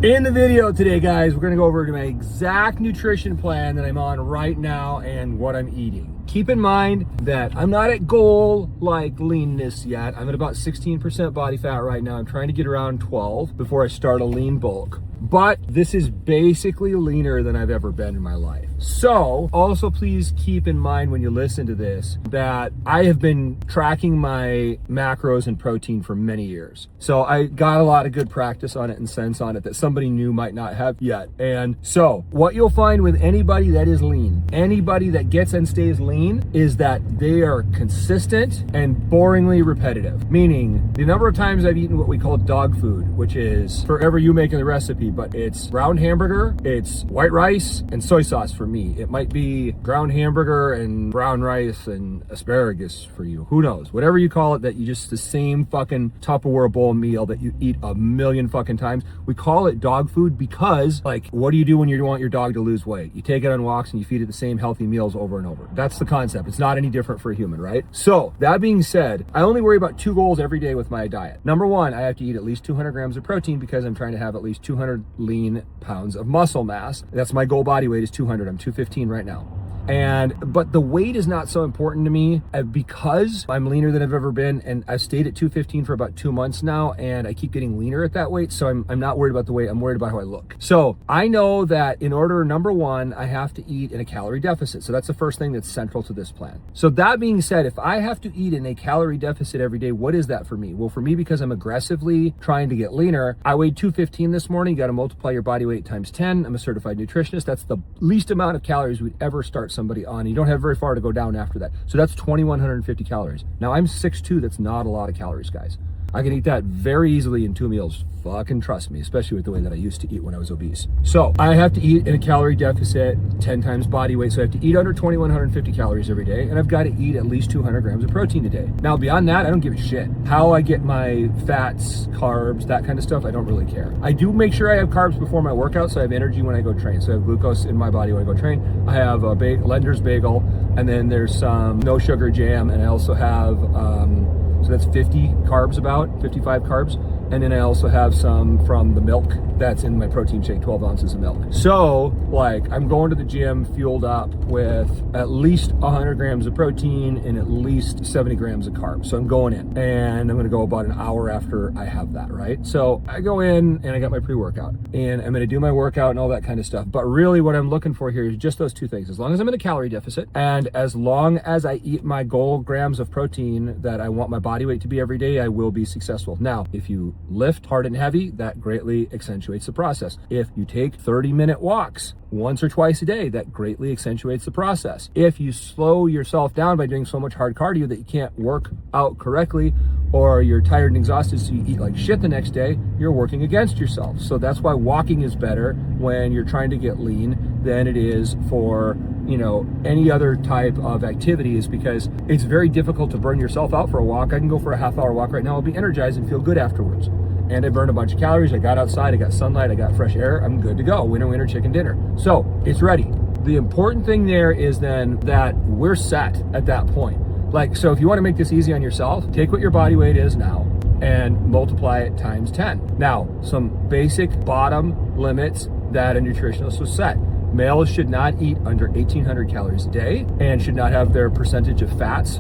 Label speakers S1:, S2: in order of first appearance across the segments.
S1: In the video today, guys, we're gonna go over my exact nutrition plan that I'm on right now and what I'm eating. Keep in mind that I'm not at goal like leanness yet. I'm at about 16% body fat right now. I'm trying to get around 12 before I start a lean bulk. But this is basically leaner than I've ever been in my life. So also please keep in mind when you listen to this that I have been tracking my macros and protein for many years. So I got a lot of good practice on it and sense on it that somebody new might not have yet. And so what you'll find with anybody that is lean, anybody that gets and stays lean, is that they are consistent and boringly repetitive. Meaning the number of times I've eaten what we call dog food, which is forever you making the recipe, but it's ground hamburger, it's white rice and soy sauce for me. It might be ground hamburger and brown rice and asparagus for you. Who knows? Whatever you call it, that you just the same fucking Tupperware bowl meal that you eat a million fucking times. We call it dog food because, like, what do you do when you want your dog to lose weight? You take it on walks and you feed it the same healthy meals over and over. That's the concept. It's not any different for a human, right? So that being said, I only worry about two goals every day with my diet. Number one, I have to eat at least 200 grams of protein because I'm trying to have at least 200 lean pounds of muscle mass. That's my goal body weight is 200. I'm 215 right now. But the weight is not so important to me because I'm leaner than I've ever been, and I've stayed at 215 for about 2 months now, and I keep getting leaner at that weight. So I'm not worried about the weight. I'm worried about how I look. So I know that in order, number one, I have to eat in a calorie deficit. So that's the first thing that's central to this plan. So that being said, if I have to eat in a calorie deficit every day, what is that for me? Well, for me, because I'm aggressively trying to get leaner, I weighed 215 this morning. You got to multiply your body weight times 10. I'm a certified nutritionist. That's the least amount of calories we'd ever start somebody on. You don't have very far to go down after that. So that's 2,150 calories. Now I'm 6'2". That's not a lot of calories, guys. I can eat that very easily in 2 meals. Fucking trust me, especially with the way that I used to eat when I was obese. So I have to eat in a calorie deficit 10 times body weight. So I have to eat under 2,150 calories every day. And I've got to eat at least 200 grams of protein a day. Now beyond that, I don't give a shit. How I get my fats, carbs, that kind of stuff, I don't really care. I do make sure I have carbs before my workout so I have energy when I go train. So I have glucose in my body when I go train. I have a Lender's bagel, and then there's some no sugar jam, and I also have so that's 50 carbs, about 55 carbs. And then I also have some from the milk that's in my protein shake, 12 ounces of milk. So like I'm going to the gym fueled up with at least 100 grams of protein and at least 70 grams of carbs. So I'm going in and I'm gonna go about an hour after I have that, right? So I go in and I got my pre-workout and I'm gonna do my workout and all that kind of stuff. But really what I'm looking for here is just those two things. As long as I'm in a calorie deficit and as long as I eat my goal grams of protein that I want my body weight to be every day, I will be successful. Now, if you lift hard and heavy, that greatly accentuates the process. If you take 30-minute walks once or twice a day, that greatly accentuates the process. If you slow yourself down by doing so much hard cardio that you can't work out correctly, or you're tired and exhausted so you eat like shit the next day, you're working against yourself. So that's why walking is better when you're trying to get lean than it is for, you know, any other type of activity, is because it's very difficult to burn yourself out for a walk. I can go for a half-hour walk right now. I'll be energized and feel good afterwards. And I burned a bunch of calories. I got outside, I got sunlight, I got fresh air. I'm good to go. Winner, winner, chicken dinner. So it's ready. The important thing there is then that we're set at that point. Like, so if you want to make this easy on yourself, take what your body weight is now and multiply it times 10. Now, some basic bottom limits that a nutritionist will set. Males should not eat under 1,800 calories a day and should not have their percentage of fats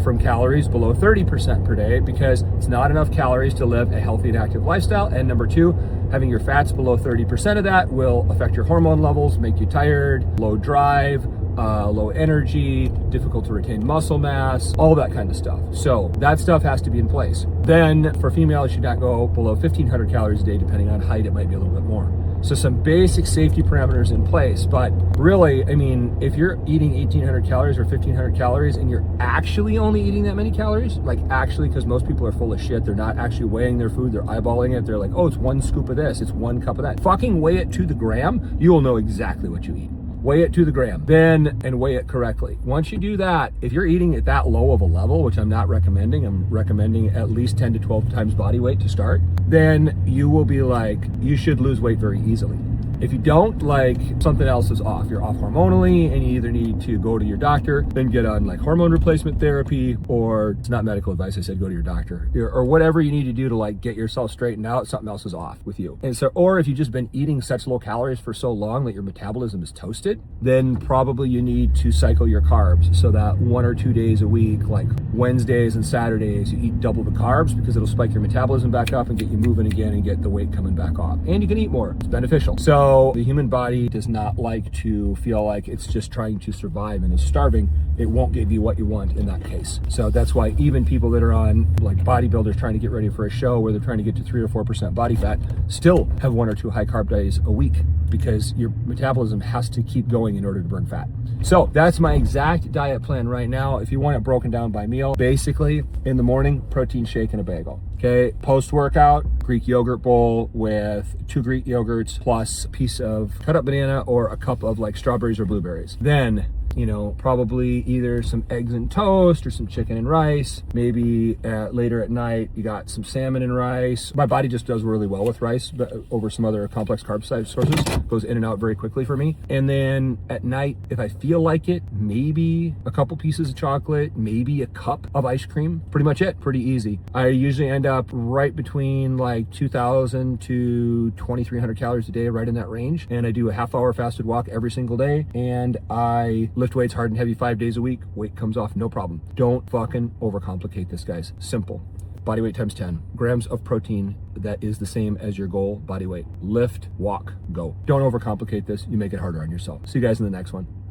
S1: from calories below 30% per day, because it's not enough calories to live a healthy and active lifestyle. And number two, having your fats below 30% of that will affect your hormone levels, make you tired, low drive, low energy, difficult to retain muscle mass, all that kind of stuff. So that stuff has to be in place. Then for females, you should not go below 1,500 calories a day. Depending on height, it might be a little bit more. So some basic safety parameters in place. But really, I mean, if you're eating 1,800 calories or 1,500 calories and you're actually only eating that many calories, like actually, because most people are full of shit, they're not actually weighing their food, they're eyeballing it, they're like, oh, it's 1 scoop of this, it's 1 cup of that. Fucking weigh it to the gram, you will know exactly what you eat. Weigh it to the gram, and weigh it correctly. Once you do that, if you're eating at that low of a level, which I'm not recommending, I'm recommending at least 10 to 12 times body weight to start, then you will be like, you should lose weight very easily. If you don't, like, something else is off. You're off hormonally and you either need to go to your doctor, then get on like hormone replacement therapy, or it's not medical advice, I said go to your doctor, or whatever you need to do to like get yourself straightened out. Something else is off with you. And so, or if you've just been eating such low calories for so long that your metabolism is toasted, then probably you need to cycle your carbs so that 1 or 2 days a week, like Wednesdays and Saturdays, you eat double the carbs, because it'll spike your metabolism back up and get you moving again and get the weight coming back off. And you can eat more. It's beneficial. So the human body does not like to feel like it's just trying to survive and is starving. It won't give you what you want in that case. So that's why even people that are on, like bodybuilders trying to get ready for a show where they're trying to get to 3 or 4% body fat, still have 1 or 2 high carb days a week, because your metabolism has to keep going in order to burn fat. So that's my exact diet plan right now. If you want it broken down by meal, basically in the morning, protein shake and a bagel. Okay, post-workout, Greek yogurt bowl with 2 Greek yogurts plus a piece of cut up banana or a cup of like strawberries or blueberries. Then, you know, probably either some eggs and toast or some chicken and rice. Maybe later at night, you got some salmon and rice. My body just does really well with rice, but over some other complex carb sources. Goes in and out very quickly for me. And then at night, if I feel like it, maybe a couple pieces of chocolate, maybe a cup of ice cream. Pretty much it, pretty easy. I usually end up right between like 2,000 to 2,300 calories a day, right in that range. And I do a half-hour fasted walk every single day. And I lift weights hard and heavy 5 days a week. Weight comes off, no problem. Don't fucking overcomplicate this, guys. Simple. Body weight times 10 grams of protein. That is the same as your goal body weight. Lift, walk, go. Don't overcomplicate this. You make it harder on yourself. See you guys in the next one.